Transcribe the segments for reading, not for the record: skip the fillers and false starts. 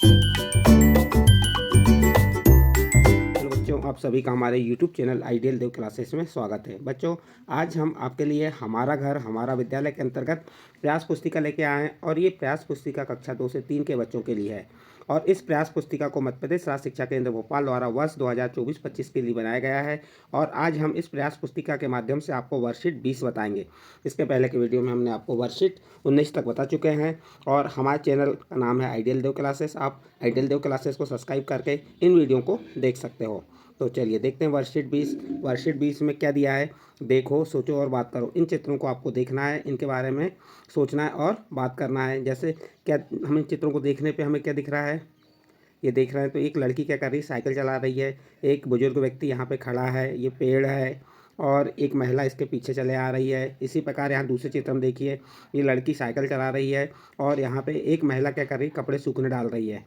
Hello बच्चों, आप सभी का हमारे YouTube चैनल आइडियल देव क्लासेस में स्वागत है। बच्चों, आज हम आपके लिए हमारा घर हमारा विद्यालय के अंतर्गत प्रयास पुस्तिका लेके आए हैं और ये प्रयास पुस्तिका कक्षा 2 से 3 के बच्चों के लिए है। और इस प्रयास पुस्तिका को मध्य प्रदेश राज्य शिक्षा केंद्र भोपाल द्वारा वर्ष 2024-25 के लिए बनाया गया है। और आज हम इस प्रयास पुस्तिका के माध्यम से आपको वर्कशीट 20 बताएंगे। इसके पहले के वीडियो में हमने आपको वर्कशीट 19 तक बता चुके हैं। और हमारे चैनल का नाम है आइडियल देव क्लासेस। आप आइडियल देव क्लासेस को सब्सक्राइब करके इन वीडियो को देख सकते हो। तो चलिए देखते हैं वर्कशीट 20। वर्कशीट 20 में क्या दिया है, देखो, सोचो और बात करो। इन चित्रों को आपको देखना है, इनके बारे में सोचना है और बात करना है। जैसे क्या हम इन चित्रों को देखने पे हमें क्या दिख रहा है, ये देख रहे हैं तो एक लड़की क्या कर रही है, साइकिल चला रही है। एक बुजुर्ग व्यक्ति यहाँ पे खड़ा है, ये पेड़ है और एक महिला इसके पीछे चले आ रही है। इसी प्रकार यहाँ दूसरे चित्र में देखिए, ये लड़की साइकिल चला रही है और यहाँ पे एक महिला क्या कर रही है, कपड़े सूखने डाल रही है।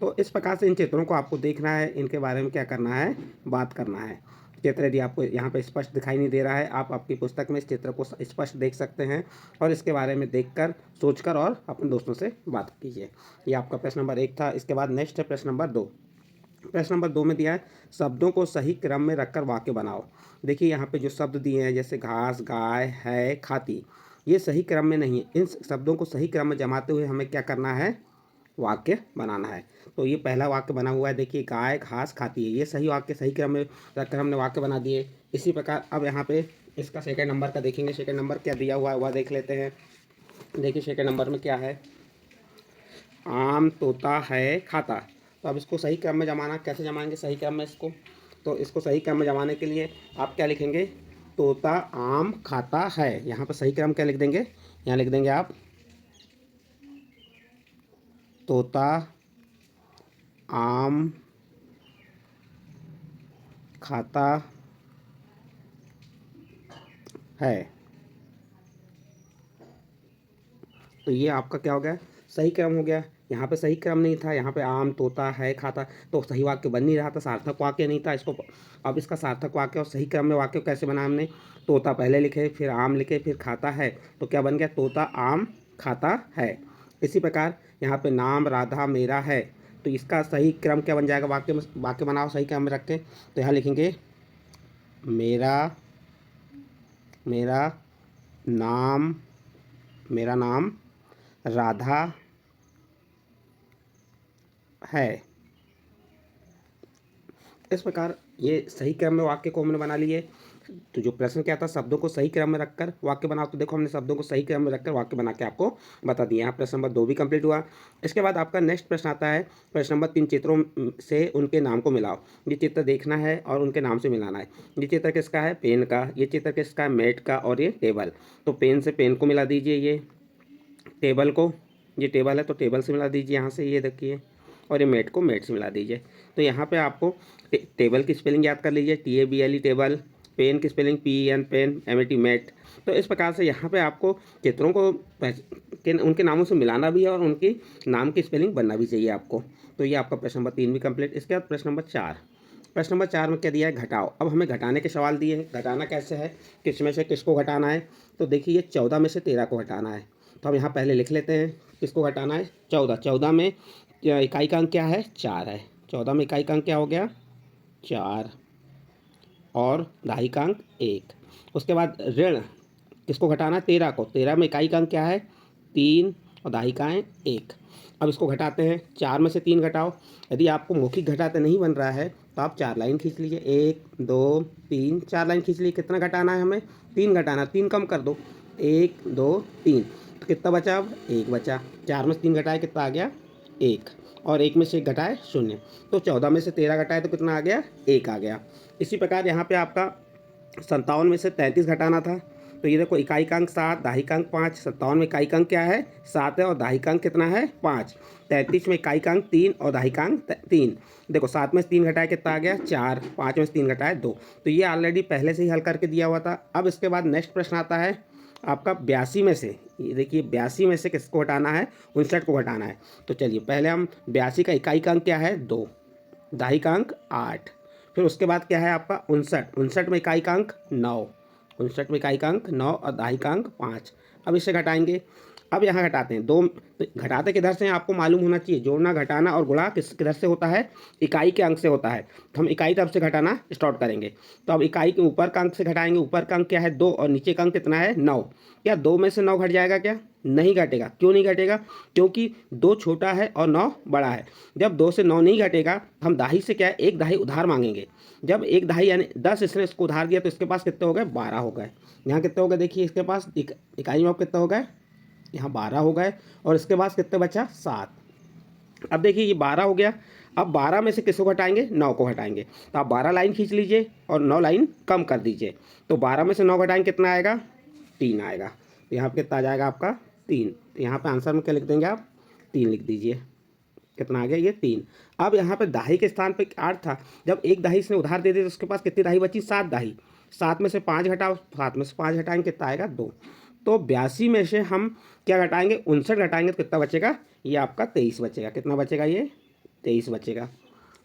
तो इस प्रकार से इन चित्रों को आपको देखना है, इनके बारे में क्या करना है, बात करना है। चित्र यदि आपको यहाँ पे स्पष्ट दिखाई नहीं दे रहा है, आप आपकी पुस्तक में इस चित्र को स्पष्ट देख सकते हैं और इसके बारे में देखकर, सोचकर और अपने दोस्तों से बात कीजिए। ये आपका प्रश्न नंबर 1 था। इसके बाद नेक्स्ट है प्रश्न नंबर 2। प्रश्न नंबर 2 में दिया है, शब्दों को सही क्रम में रखकर वाक्य बनाओ। देखिए यहाँ पे जो शब्द दिए हैं, जैसे घास, गाय, है, खाती, ये सही क्रम में नहीं है। इन शब्दों को सही क्रम में जमाते हुए हमें क्या करना है, वाक्य बनाना है। तो ये पहला वाक्य बना हुआ है, देखिए, गाय घास खाती है। ये सही वाक्य सही क्रम में रखकर हमने वाक्य बना दिए। इसी प्रकार अब यहाँ पे इसका सेकंड नंबर का देखेंगे। सेकंड नंबर क्या दिया हुआ है वह देख लेते हैं। देखिए सेकंड नंबर में क्या है, आम तोता है खाता। तो अब इसको सही क्रम में जमाना, कैसे जमाएंगे सही क्रम में इसको, तो इसको सही क्रम में जमाने के लिए आप क्या लिखेंगे, तोता आम खाता है। यहाँ पर सही क्रम क्या लिख देंगे, यहाँ लिख देंगे आप, तोता आम खाता है। तो ये आपका क्या हो गया, सही क्रम हो गया। यहाँ पे सही क्रम नहीं था, यहाँ पे आम तोता है खाता, तो सही वाक्य बन नहीं रहा था, सार्थक वाक्य नहीं था इसको। अब इसका सार्थक वाक्य और सही क्रम में वाक्य कैसे बना हमने, तोता पहले लिखे, फिर आम लिखे, फिर खाता है, तो क्या बन गया, तोता आम खाता है। इसी प्रकार यहाँ पे नाम राधा मेरा है, तो इसका सही क्रम क्या बन जाएगा, वाक्य में वाक्य बनाओ सही क्रम में रख के। तो यहाँ लिखेंगे, मेरा मेरा नाम मेरा नाम राधा है। इस प्रकार ये सही क्रम में वाक्य को हमने बना लिए। तो जो प्रश्न क्या था, शब्दों को सही क्रम में रखकर वाक्य बनाओ, तो देखो हमने शब्दों को सही क्रम में रखकर वाक्य बना के आपको बता दिया। यहाँ प्रश्न नंबर 2 भी कंप्लीट हुआ। इसके बाद आपका नेक्स्ट प्रश्न आता है, प्रश्न नंबर 3, चित्रों से उनके नाम को मिलाओ। ये चित्र देखना है और उनके नाम से मिलाना है। ये चित्र किसका है, पेन का। ये चित्र किसका है, मेट का। और ये टेबल, तो पेन से पेन को मिला दीजिए, ये टेबल को, ये टेबल है तो टेबल से मिला दीजिए यहाँ से, ये देखिए, और ये मेट को मेट से मिला दीजिए। तो यहाँ पे आपको टेबल की स्पेलिंग याद कर लीजिए, TABLE टेबल, पेन की spelling PEN pen, MET met. तो इस प्रकार से यहाँ पे आपको चित्रों को उनके नामों से मिलाना भी है और उनकी नाम की स्पेलिंग बनना भी चाहिए आपको। तो ये आपका प्रश्न नंबर 3 भी कंप्लीट। इसके बाद प्रश्न नंबर 4। प्रश्न नंबर 4 में क्या दिया है, घटाओ। अब हमें घटाने के सवाल दिए हैं, घटाना कैसे है, किस में से किसको घटाना है। तो देखिए ये 14 में से 13 को घटाना है। तो हम यहाँ पहले लिख लेते हैं, किसको घटाना है, 14। 14 में इकाई का अंक क्या है, 4 है। 14 में इकाई का अंक क्या हो गया, 4, और दहाई का अंक 1। उसके बाद ऋण, किसको घटाना है, 13 को। 13 में इकाई का अंक क्या है, 3, और दहाई का है 1। अब इसको घटाते हैं, 4 में से 3 घटाओ। यदि आपको मौखिक घटाते नहीं बन रहा है तो आप 4 लाइन खींच लीजिए, 1 2 3, 4 लाइन खींच लीजिए। कितना घटाना है हमें, 3 घटाना, 3 कम कर दो, 1 2 3, तो कितना बचा, अब 1 बचा। 4 में से 3 घटाए कितना आ गया, 1, और 1 में से 1 घटाए 0। तो 14 में से 13 घटाए तो कितना आ गया, 1 आ गया। इसी प्रकार यहाँ पे आपका 57 में से 33 घटाना था। तो ये देखो, इकाई का अंक 7, दहाई का अंक 5। 57 में इकाई का अंक क्या है, 7 है, और दहाई का अंक कितना है, 5। 33 में इकाई का अंक 3 और दहाई का अंक 3। देखो 7 में से 3 घटाए कितना आ गया, 4। 5 में से 3 घटाए 2। तो ये ऑलरेडी पहले से ही हल करके दिया हुआ था। अब इसके बाद नेक्स्ट प्रश्न आता है आपका 82 में से, ये देखिए 82 में से किसको हटाना है, 59 को हटाना है। तो चलिए पहले हम 82 का इकाई का अंक क्या है, 2, दहाई का अंक 8। फिर उसके बाद क्या है आपका 59। 59 में इकाई का अंक 9, 59 में इकाई का अंक 9 और दहाई का अंक 5। अब इसे घटाएंगे। अब यहाँ घटाते हैं दो, तो घटाते किधर से हैं आपको मालूम होना चाहिए। जोड़ना, घटाना और गुणा किधर से होता है? इकाई के अंक से होता है। तो हम इकाई तरफ से घटाना स्टार्ट करेंगे। तो अब इकाई के ऊपर का अंक से घटाएंगे। ऊपर का अंक क्या है? 2 और नीचे का अंक कितना है? 9। क्या 2 में से 9 घट जाएगा क्या? नहीं घटेगा। क्यों नहीं घटेगा? क्योंकि 2 छोटा है और 9 बड़ा है। जब 2 से 9 नहीं घटेगा, हम दाही से क्या है, एक दाही उधार मांगेंगे। जब एक दाही यानी 10 इसने इसको उधार दिया तो इसके पास कितने हो गए? 12 हो गए। यहाँ कितने हो गए? देखिए इसके पास इकाई में कितने हो गए? यहाँ 12 हो गए। और इसके पास कितने बचा? 7। अब देखिए ये 12 हो गया। अब 12 में से किसको घटाएंगे? 9 को घटाएंगे। तो आप 12 लाइन खींच लीजिए और 9 लाइन कम कर दीजिए। तो 12 में से 9 घटाएंगे कितना आएगा? 3 आएगा। तो यहाँ पे कितना आ जाएगा आपका? 3। तो यहाँ पे आंसर में क्या लिख देंगे आप? 3 लिख दीजिए। कितना आ गया? ये 3। अब यहाँ पे दाही के स्थान पे 8 था। जब एक दाही इसने उधार दे दी तो उसके पास कितनी दाही बची? 7 दाही। 7 में से 5 घटाओ, 7 में से 5 घटाएंगे कितना आएगा? 2। तो 82 में से हम क्या घटाएंगे? 59 घटाएंगे तो कितना बचेगा? ये आपका 23 बचेगा। कितना बचेगा? ये 23 बचेगा।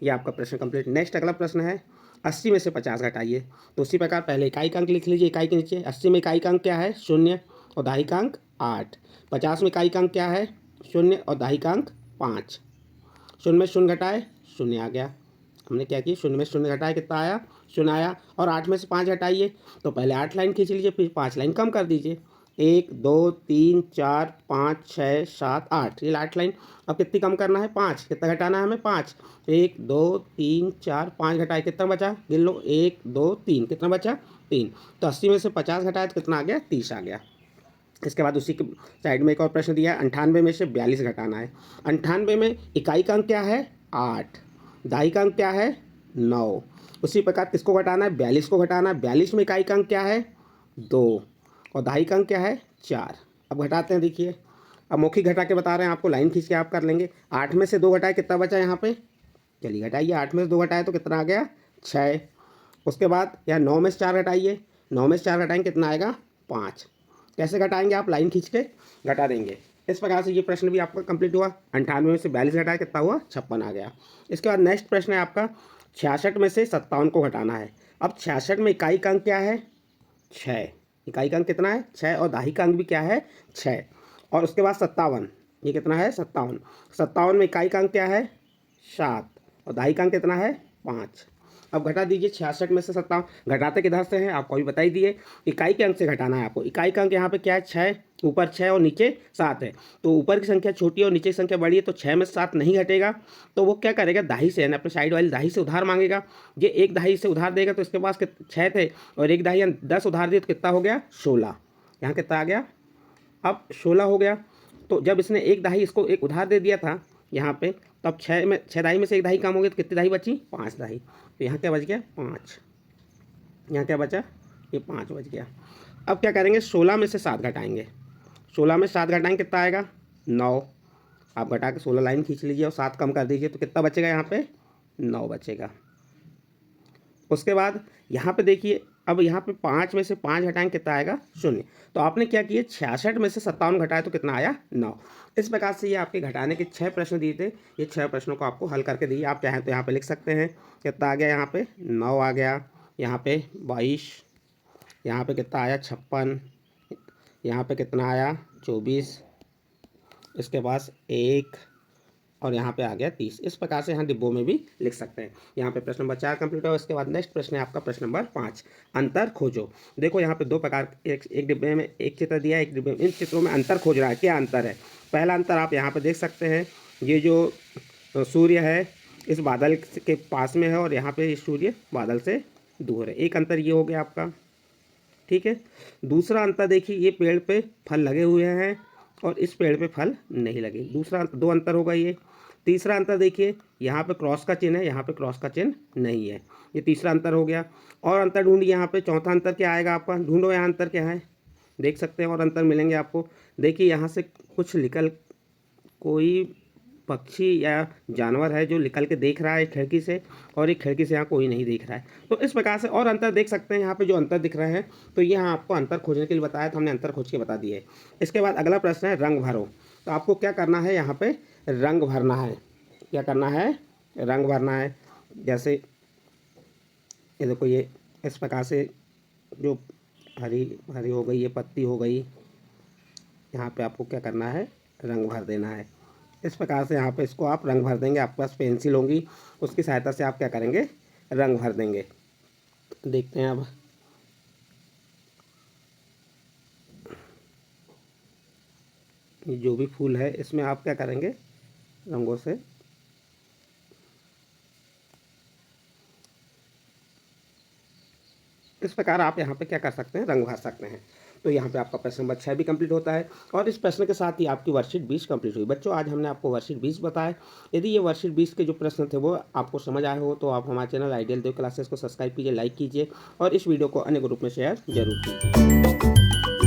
ये आपका प्रश्न कंप्लीट। नेक्स्ट अगला प्रश्न है, 80 में से 50 घटाइए। तो उसी प्रकार पहले इकाई का अंक लिख लीजिए इकाई के नीचे। 80 में इकाई का अंक क्या है? 0 और दाही का अंक 8। 50 में इकाई का अंक क्या है? 0 और दाही का अंक 5। 0 में 0 घटाए, 0 आ गया। हमने क्या किया? 0 में 0 घटाया, कितना आया? 0 आया। और 8 में से 5 घटाइए, तो पहले 8 लाइन खींच लीजिए, फिर 5 लाइन कम कर दीजिए। 1 2 3 4 5 6 7 8, ये 8 लाइन। अब कितनी कम करना है? 5। कितना घटाना है हमें? 5। 1 2 3 4 5 घटाए, कितना बचा? गिन लो, 1 2 3, कितना बचा? 3। तो 80 में से 50 घटाए तो कितना आ गया? 30 आ गया। इसके बाद उसी के साइड में एक और प्रश्न दिया है, 98 में से 42 घटाना है। 98 में इकाई का अंक क्या है? 8। दाई का अंक क्या है? 9। उसी प्रकार किसको घटाना है? 42 को घटाना है। 42 में इकाई का अंक क्या है? 2 और दाई का अंक क्या है? 4। अब घटाते हैं, देखिए अब मौखिक घटा के बता रहे हैं आपको, लाइन खींच के आप कर लेंगे। 8 में से 2 घटाए, कितना बचा यहाँ पे? चलिए घटाइए, 8 में से 2 घटाए तो कितना आ गया? 6। उसके बाद यहाँ 9 में से 4 घटाइए। 9 में से 4 घटाएंगे, कितना आएगा? 5। कैसे घटाएंगे? आप लाइन खींच के घटा देंगे। इस प्रकार से ये प्रश्न भी आपका कंप्लीट हुआ। 98 में से 42 घटाया, कितना हुआ? 56 आ गया। इसके बाद नेक्स्ट प्रश्न है आपका, 66 में से 57 को घटाना है। अब 66 में इकाई का अंक क्या है? 6। इकाई का अंक कितना है? 6 और दाही का अंक भी क्या है? 6। और उसके बाद 57, ये कितना है? 57। 57 में इकाई का अंक क्या है? 7 और दाही का अंक कितना है? 5। अब घटा दीजिए 66 में से 57। घटाते किधर से हैं आपको अभी बता ही दिए, इकाई के अंक से घटाना है आपको। इकाई का अंक यहाँ पे क्या है? 6। ऊपर 6 और नीचे 7 है। तो ऊपर की संख्या छोटी और नीचे की संख्या बड़ी है, तो 6 में से 7 नहीं घटेगा। तो वो क्या करेगा? दाही से, यानी अपने साइड वाली दाही से उधार मांगेगा। ये एक दाही से उधार देगा तो इसके पास 6 थे और एक दाही 10 उधार दिए तो कितना हो गया? 16। यहाँ कितना आ गया? अब 16 हो गया। तो जब इसने एक दाही इसको एक उधार दे दिया था यहाँ पे, तब 6 दाही में से एक दाही कम हो गई तो कितनी दाही बची? 5 दाही। तो यहाँ क्या बच गया? 5। यहाँ क्या बचा? ये 5 बच गया। अब क्या करेंगे? 16 में से 7 घटाएंगे। 16 में 7 घटाएंगे, कितना आएगा? 9। आप घटा के 16 लाइन खींच लीजिए और 7 कम कर दीजिए तो कितना बचेगा? यहाँ पे 9 बचेगा। उसके बाद यहाँ पे देखिए, अब यहाँ पे 5 में से 5 घटाएंगे, कितना आएगा? 0। तो आपने क्या किया? 66 में से 57 घटाया तो कितना आया? 9। इस प्रकार से ये आपके घटाने के 6 प्रश्न दिए थे। ये 6 प्रश्नों को आपको हल करके दिए। आप चाहें तो यहाँ पे लिख सकते हैं। कितना आ गया? यहाँ पे 9 आ गया। यहाँ पे 22। यहाँ पे कितना आया? 56। यहाँ पे कितना आया? 24। इसके पास 1 और यहाँ पे आ गया 30। इस प्रकार से यहाँ डिब्बों में भी लिख सकते हैं। यहाँ पे प्रश्न नंबर 4 कंप्लीट हुआ। इसके बाद नेक्स्ट प्रश्न है आपका प्रश्न नंबर 5, अंतर खोजो। देखो यहाँ पे 2 प्रकार, एक डिब्बे में एक चित्र दिया है, एक डिब्बे में। इन चित्रों में अंतर खोज रहा है। क्या अंतर है? पहला अंतर आप यहाँ पे देख सकते हैं, ये जो सूर्य है इस बादल के पास में है और यहाँ पे सूर्य बादल से दूर है। एक अंतर ये हो गया आपका, ठीक है। दूसरा अंतर देखिए, ये पेड़ पे फल लगे हुए हैं और इस पेड़ पे फल नहीं लगे। दूसरा 2 अंतर होगा ये। तीसरा अंतर देखिए, यहाँ पे क्रॉस का चिन्ह है, यहाँ पे क्रॉस का चिन्ह नहीं है। ये तीसरा अंतर हो गया। और अंतर ढूंढिए यहाँ पे। चौथा अंतर क्या आएगा आपका? ढूंढो यहाँ अंतर क्या है, देख सकते हैं और अंतर मिलेंगे आपको। देखिए यहाँ से कुछ निकल, कोई पक्षी या जानवर है जो निकल के देख रहा है खिड़की से, और एक खिड़की से यहाँ कोई नहीं देख रहा है। तो इस प्रकार से और अंतर देख सकते हैं यहाँ पे जो अंतर दिख रहे हैं। तो ये यहाँ आपको अंतर खोजने के लिए बताया था, हमने अंतर खोज के बता दिए। इसके बाद अगला प्रश्न है रंग भरो। तो आपको क्या करना है? यहाँ पे रंग भरना है। क्या करना है? रंग भरना है। जैसे ये देखो, ये इस प्रकार से जो हरी हरी हो गई, ये पत्ती हो गई, यहाँ पे आपको क्या करना है, रंग भर देना है। इस प्रकार से यहाँ पे इसको आप रंग भर देंगे। आपके पास पेंसिल होंगी, उसकी सहायता से आप क्या करेंगे, रंग भर देंगे। देखते हैं अब। ये जो भी फूल है इसमें आप क्या करेंगे, रंगों से इस प्रकार आप यहाँ पे क्या कर सकते हैं, रंग भर सकते हैं। तो यहाँ पे आपका प्रश्न नंबर 6 भी कंप्लीट होता है और इस प्रश्न के साथ ही आपकी वर्कशीट 20 कंप्लीट हुई। बच्चों आज हमने आपको वर्कशीट 20 बताया। यदि ये वर्कशीट 20 के जो प्रश्न थे वो आपको समझ आए हो तो आप हमारे चैनल आइडियल देव क्लासेस को सब्सक्राइब कीजिए, लाइक कीजिए और इस वीडियो को अन्य ग्रुप में शेयर जरूर कीजिए।